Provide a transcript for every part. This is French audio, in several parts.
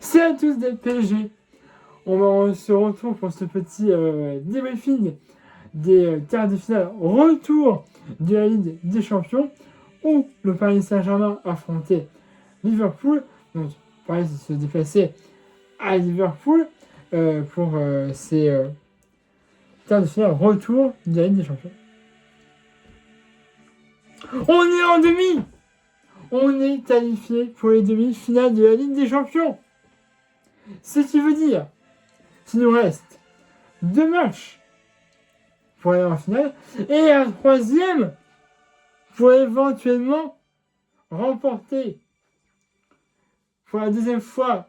C'est à tous des PSG. On se retrouve pour ce petit débriefing des quarts de finale. Retour de la Ligue des Champions où le Paris Saint-Germain affrontait Liverpool. Donc Paris se déplaçait à Liverpool pour ces quarts de finale. Retour de la Ligue des Champions. On est en demi. On est qualifié pour les demi-finales de la Ligue des Champions. Ce qui veut dire qu'il nous reste 2 matchs pour aller en finale et un troisième pour éventuellement remporter pour la deuxième fois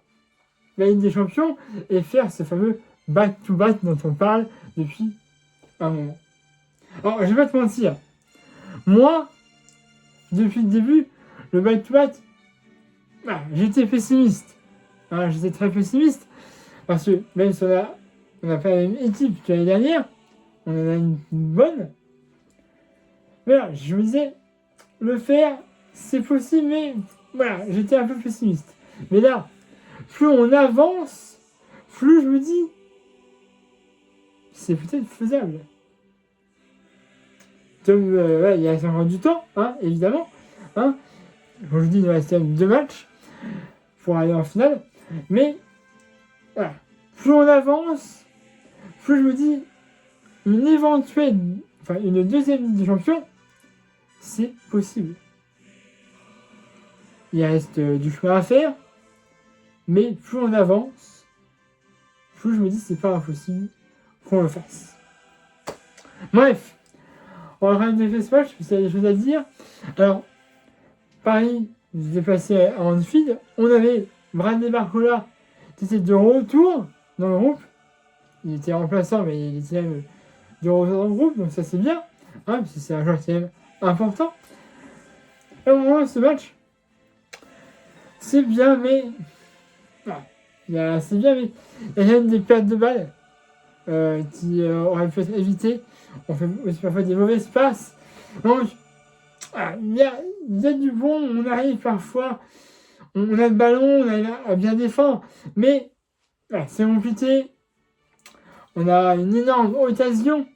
la Ligue des Champions et faire ce fameux back-to-back dont on parle depuis un moment. Alors, je vais pas te mentir, moi, depuis le début, le back-to-back, j'étais pessimiste. J'étais très pessimiste parce que même si on n'a pas la même équipe que l'année dernière, on en a une bonne. Mais là, je me disais, le faire, c'est possible, mais voilà, j'étais un peu pessimiste. Mais là, plus on avance, plus je me dis, c'est peut-être faisable. Comme il y a encore du temps, évidemment. Comme je vous dis, il nous reste 2 matchs pour aller en finale. Mais voilà, plus on avance, plus je me dis une deuxième Ligue des Champions, c'est possible. Il reste du chemin à faire, mais plus on avance, plus je me dis c'est pas impossible qu'on le fasse. Bref, on va quand même déjeuner ce match, parce qu'il y a des choses à dire. Alors, Paris se déplaçait à Anfield, on avait Bradley Barcola qui était de retour dans le groupe. Il était remplaçant, mais il était même de retour dans le groupe, donc ça c'est bien, parce que c'est un joueur qui est même important. Et au moment de ce match, c'est bien, mais il y a quand même des pertes de balles qui auraient pu être évitées. On fait aussi parfois des mauvaises passes. Donc, il y a du bon, on arrive parfois, on a le ballon, on arrive à bien défendre, mais c'est compliqué. On a une énorme occasion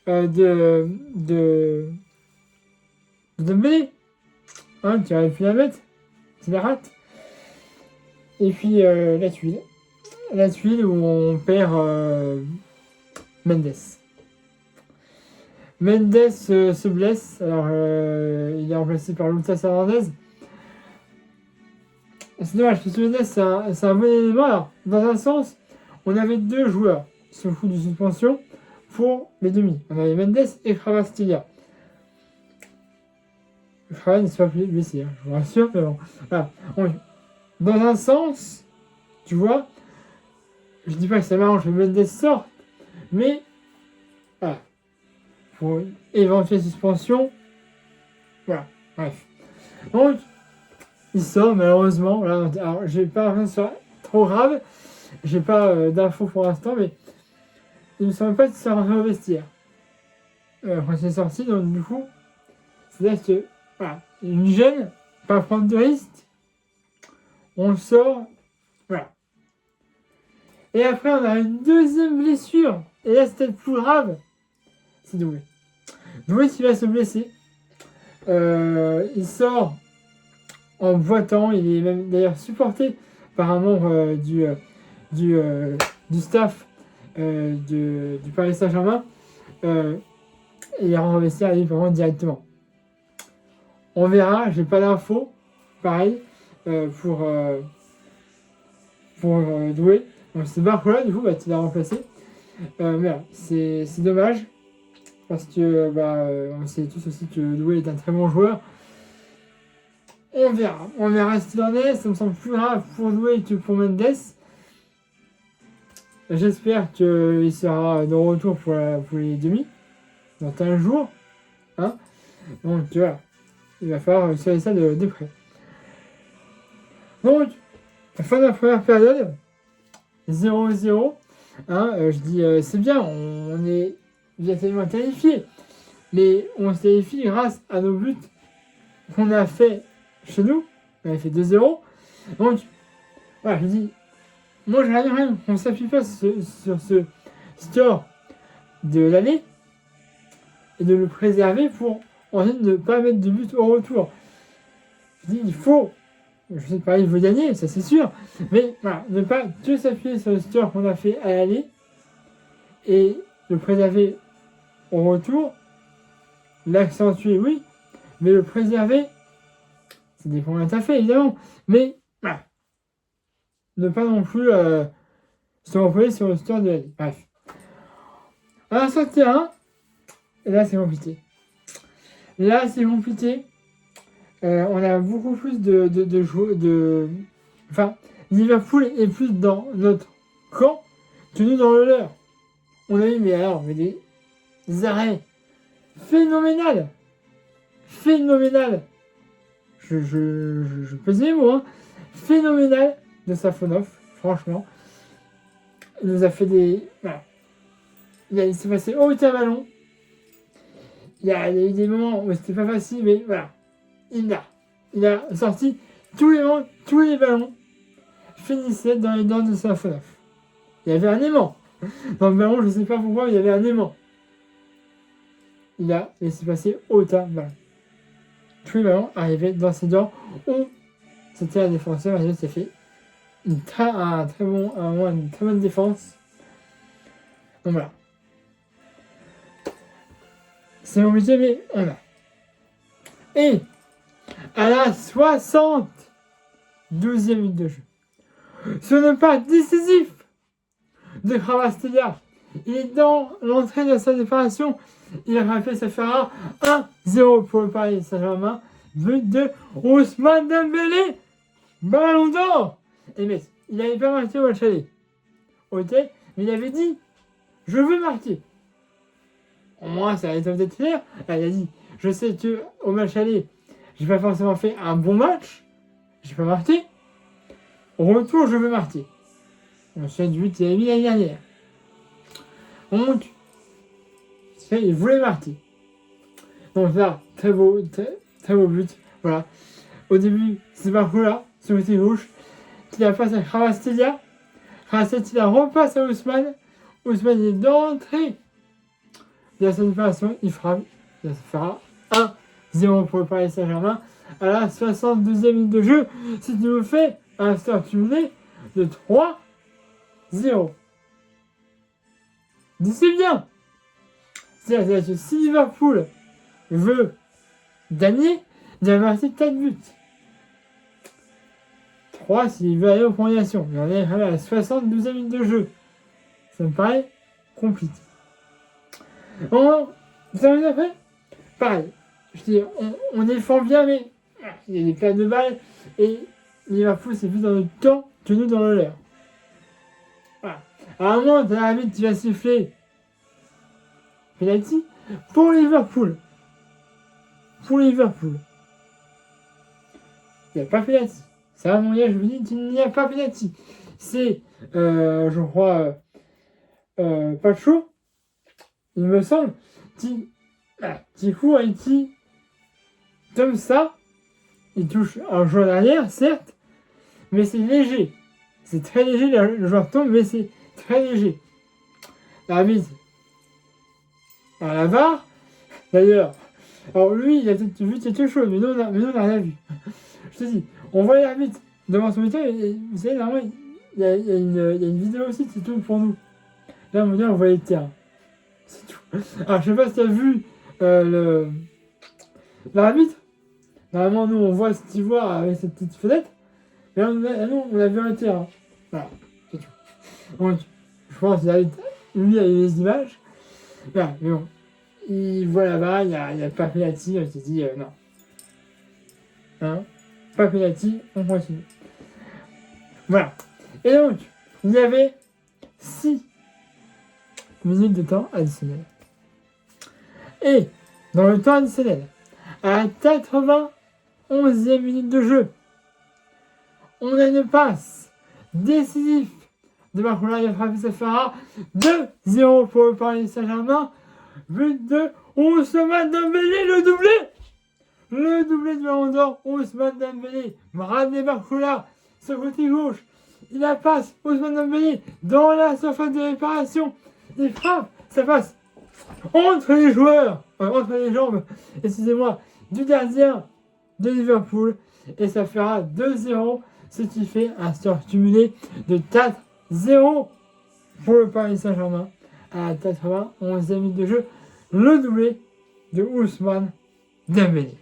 de Dembélé, qui aurait pu la mettre, qui la rate. Et puis la tuile où on perd Mendes. Mendes se blesse, alors il est remplacé par Lucas Hernandez. C'est dommage, parce que Mendes c'est un bon élément. Alors, dans un sens, on avait 2 joueurs sous le coup de suspension pour les demi. On avait Mendes et Kvaratskhelia. Kvaratskhelia ne s'est pas blessé, je vous rassure, mais bon. Voilà. Donc, dans un sens, tu vois, je dis pas que ça m'arrange que Mendes sorte, mais voilà. Pour éventuelle suspension, voilà, bref. Donc, il sort malheureusement. Là, alors, j'ai pas l'impression que ce soit trop grave, j'ai pas d'infos pour l'instant, mais il me semble pas qu'il soit rentré au vestiaire quand il est sorti, donc du coup, c'est-à-dire que, voilà, une jeune, pas prendre de risque, on le sort, voilà. Et après, on a une deuxième blessure, et là, c'est peut-être plus grave, c'est Doué. Doué qui va se blesser, il sort en boitant, il est même d'ailleurs supporté par un membre du staff du Paris Saint-Germain, et il rentre au vestiaire vraiment directement. On verra, j'ai pas d'infos, pareil, pour Doué. Donc c'est Barcola, du coup, tu l'as remplacé. Mais voilà, c'est dommage, parce que on sait tous aussi que Doué est un très bon joueur. On verra ce qu'il en est, ça me semble plus grave pour Doué que pour Mendes. J'espère qu'il sera de retour pour les demi, dans 15 jours. Donc voilà, il va falloir surveiller ça de près. Donc, fin de la première période, 0-0. Je dis, c'est bien, on est bien tellement qualifié. Mais on se qualifie grâce à nos buts qu'on a fait chez nous. On a fait 2-0. Donc, voilà, je dis, moi j'aimerais bien qu'on s'appuie pas sur ce score de l'année et de le préserver pour ensuite ne pas mettre de but au retour. Je dis, il faut, je sais pas, il veut gagner, ça c'est sûr, mais voilà, ne pas que s'appuyer sur le score qu'on a fait à l'année et le préserver au retour, l'accentuer, oui, mais le préserver, ça dépend de ta fait évidemment, mais voilà, ne pas non plus se reposer sur le score de l'année. Bref. À l'instant de terrain, là c'est compliqué. Là c'est compliqué. On a beaucoup plus de joueurs. Enfin, Liverpool est plus dans notre camp que nous dans le leur. On a eu, mais des arrêts phénoménal. Phénoménal. Je pèse mes mots, hein. Phénoménal de Safonov, franchement. Il nous a fait des. Voilà. Il s'est passé haut et à ballon. Il y a eu des moments où c'était pas facile, mais voilà. Il a sorti tous les ballons finissaient dans les dents de Safonov. Il y avait un aimant. Dans le ballon, je ne sais pas pourquoi, mais il y avait un aimant. Il a laissé passer autant de ballons. Tous les ballons arrivaient dans ses dents où c'était un défenseur. Et s'est fait une très bonne défense. Donc voilà. C'est obligé, mais on a. Et à la 72e minute de jeu, ce n'est pas décisif de Kvaratskhelia. Il est dans l'entrée de sa séparation. Il a rappelé sa Ferrari 1-0 pour le Paris Saint-Germain. But de Ousmane Dembélé. Ballon d'or. Et mais il n'avait pas marqué au match aller. Ok, mais il avait dit je veux marquer. Au moins, ça allait peut-être clair. Il a dit je sais que au match aller, j'ai pas forcément fait un bon match. J'ai pas marqué. Au retour, je veux marquer. On se fait du but qu'il avait mis l'année dernière. Donc, il voulait marquer. Donc là, très beau but. Voilà. Au début, c'est Barcola, sur le côté gauche, qui la passe à Kvaratskhelia. Kvaratskhelia repasse à Ousmane. Ousmane est d'entrée. Il a sa séparation, il frappe. Ça fera 1-0 pour le Paris Saint-Germain. À la 72e minute de jeu, si tu me fais un score cumulé de 3-0. D'ici bien. C'est-à-dire que si Liverpool veut gagner, il va marquer 4 buts. 3 s'il veut aller aux prolongations. Mais on est à la 72e minute de jeu. Ça me paraît compliqué. Ça vous après pareil. Je dis, on défend bien, mais il y a des pertes de balles. Et Liverpool, c'est plus dans le temps que nous dans le leur. Voilà. À un moment, t'as l'arbitre qui va siffler penalty pour Liverpool. Pour Liverpool. Il n'y a pas penalty. Ça, mon gars, je vous dis qu'il n'y a pas penalty. C'est, je crois, Pacho, il me semble, qui court et qui, comme ça, il touche un joueur derrière, certes, mais c'est léger. C'est très léger, le joueur tombe, mais c'est très léger. L'arbitre, à la VAR, d'ailleurs, alors lui, il a peut-être vu quelque chose, mais nous, on n'a rien vu. Je te dis, on voit l'arbitre devant son moniteur, et vous savez, normalement, il y a une vidéo aussi qui tourne pour nous. Là, on voit les terrains. C'est tout. Alors, je sais pas si tu as vu l'arbitre. Normalement, nous, on voit ce qu'il voit avec cette petite fenêtre. Mais là, nous, on a vu un terrain. Voilà, c'est tout. Donc, je pense qu'il a lui, il a les images. Voilà, mais bon. Il voit là-bas, il n'y a pas penalty. Il s'est dit non. Hein, pas penalty, on continue. Voilà. Et donc, il y avait 6 minutes de temps additionnel. Et, dans le temps additionnel, à la 91e minute de jeu, on a une passe décisive de Barcola, il a frappé, ça fera 2-0 pour le Paris Saint-Germain. But de Ousmane Dembélé, le doublé. Le doublé du Ballon d'Or, Ousmane Dembélé. Bradley Barcola, sur le côté gauche. Il la passe, Ousmane Dembélé, dans la surface de réparation. Il frappe, ça passe entre les joueurs, entre les jambes, excusez-moi, du gardien de Liverpool. Et ça fera 2-0, ce qui fait un score cumulé de 4-0 pour le Paris Saint-Germain. À la 91e minute de jeu, le doublé de Ousmane Dembélé.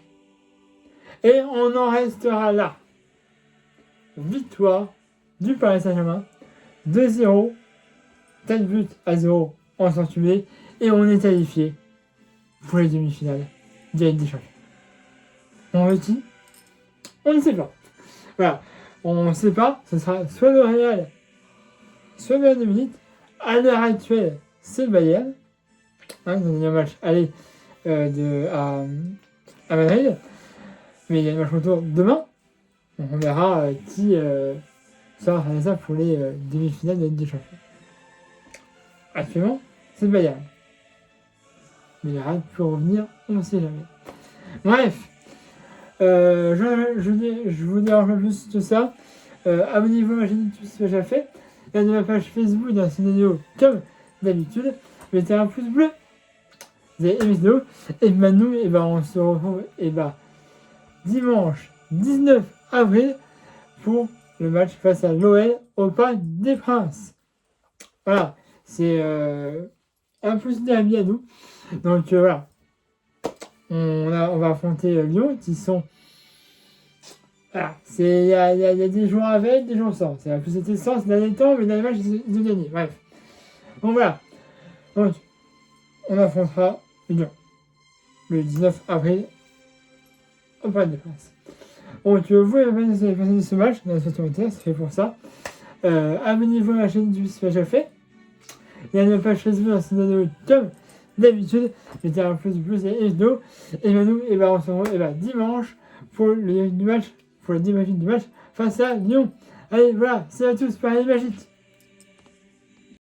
Et on en restera là. Victoire du Paris Saint-Germain, 2-0, 4 buts à 0 en score cumulé. Et on est qualifié pour les demi-finales de la Ligue des Champions. On veut qui? On ne sait pas. Voilà. On ne sait pas. Ce sera soit le Real, soit le Bayern de Munich. À l'heure actuelle, c'est le Bayern. Dans le match aller à Madrid. Mais il y a le match retour demain. Donc on verra qui sera ça pour les demi-finales de la Ligue des Champions. Actuellement, c'est le Bayern. Mais il arrête peut revenir, on ne sait jamais. Bref, je vous dérange pas plus de ça. Abonnez-vous à ma chaîne YouTube si ce n'est déjà fait. Il y a de ma page Facebook dans cette vidéo comme d'habitude. Mettez un pouce bleu. Vous avez aimé cette vidéo. Et maintenant, on se retrouve dimanche 19 avril pour le match face à l'OL au Parc des Princes. Voilà, c'est un peu de derby à nous. Donc voilà, on va affronter Lyon qui sont... Voilà, il y a des jours avec, des jours sans. C'est un peu c'était sans ces derniers temps, mais dans les matchs, ils ont gagné. Bref. Donc voilà. Donc, on affrontera Lyon le 19 avril au Parc des Princes. Donc vous avez passé de ce match dans la situation c'est fait pour ça. Abonnez-vous à ma chaîne YouTube si ce n'est déjà fait. Il y a une page Facebook dans cette vidéo comme d'habitude. Mettez un pouce bleu et vidéo. Et nous, on se retrouve dimanche pour le match, pour le débriefing du match face à Lyon. Allez, voilà, c'est à tous, pareil magique.